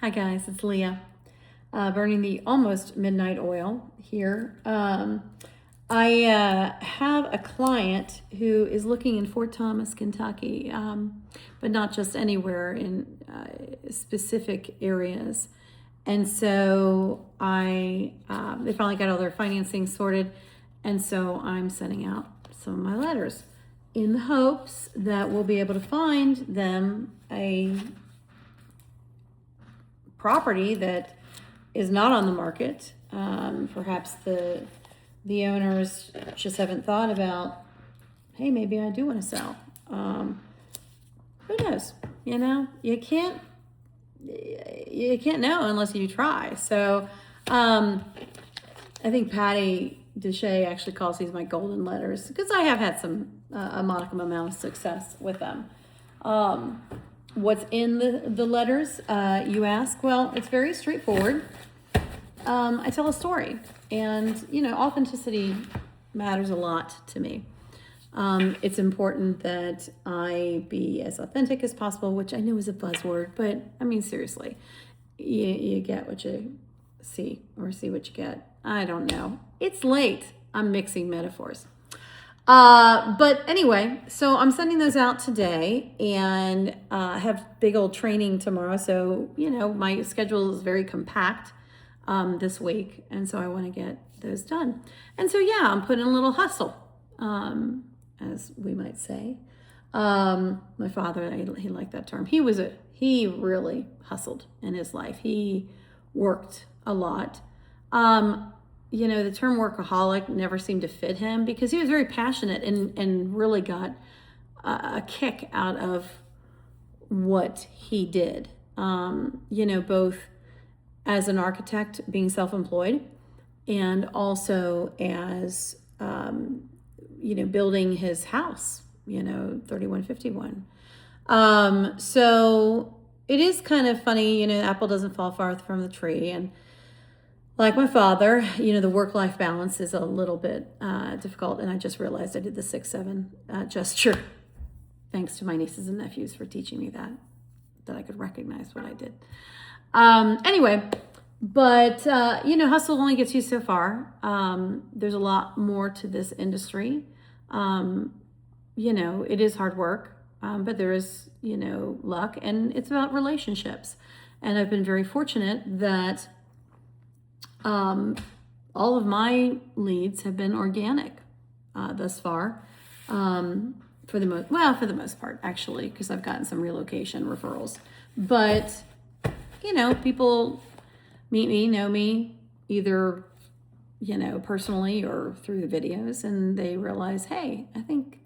Hi guys, it's Leah, burning the almost midnight oil here. I have a client who is looking in Fort Thomas, Kentucky, but not just anywhere, in specific areas. And so they finally got all their financing sorted, and so I'm sending out some of my letters in the hopes that we'll be able to find them a property that is not on the market. Perhaps the owners just haven't thought about, hey, maybe I do want to sell. Who knows? You can't know unless you try. So I think Patty Deshay actually calls these my golden letters, because I have had a modicum amount of success with them. What's in the letters, you ask? Well, it's very straightforward. I tell a story, and authenticity matters a lot to me. It's important that I be as authentic as possible, which I know is a buzzword, but I mean, seriously, you get what you see, or see what you get. I don't know. It's late. I'm mixing metaphors. But anyway, so I'm sending those out today, and have big old training tomorrow. So, my schedule is very compact this week. And so I want to get those done. And so, yeah, I'm putting a little hustle, as we might say. My father, he liked that term. He really hustled in his life. He worked a lot. The term workaholic never seemed to fit him, because he was very passionate and really got a kick out of what he did. Both as an architect, being self-employed, and also as, building his house, 3151. So it is kind of funny, the apple doesn't fall far from the tree. And like my father, the work-life balance is a little bit difficult. And I just realized I did the 6-7 gesture. Thanks to my nieces and nephews for teaching me that I could recognize what I did. Anyway, but, hustle only gets you so far. There's a lot more to this industry. It is hard work, but there is, luck, and it's about relationships. And I've been very fortunate that all of my leads have been organic thus far, for the most part, actually, because I've gotten some relocation referrals. But people meet me, know me, either personally or through the videos, and they realize, hey, I think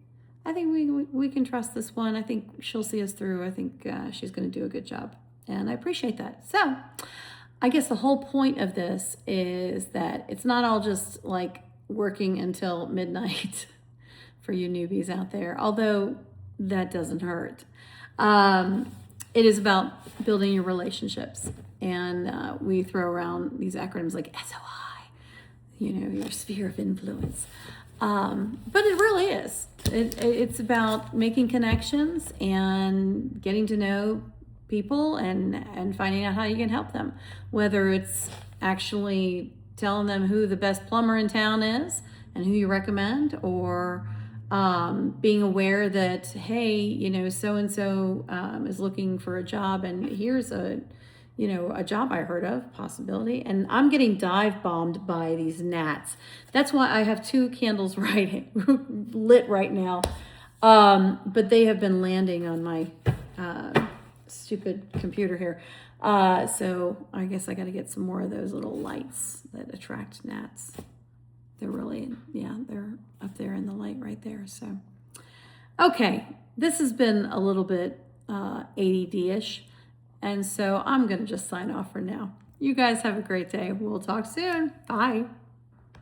we can trust this one. I think she'll see us through. I think she's going to do a good job, and I appreciate that. So I guess the whole point of this is that it's not all just like working until midnight for you newbies out there, although that doesn't hurt. It is about building your relationships, and we throw around these acronyms like SOI, your sphere of influence. But it really is. It's about making connections and getting to know people and finding out how you can help them, whether it's actually telling them who the best plumber in town is and who you recommend, or being aware that, hey, so-and-so is looking for a job, and here's a job I heard of, possibility. And I'm getting dive bombed by these gnats. That's why I have 2 candles lit right now. But they have been landing on my stupid computer here. So I guess I got to get some more of those little lights that attract gnats. They're really, they're up there in the light right there. So, okay, this has been a little bit ADD-ish. And so I'm going to just sign off for now. You guys have a great day. We'll talk soon. Bye.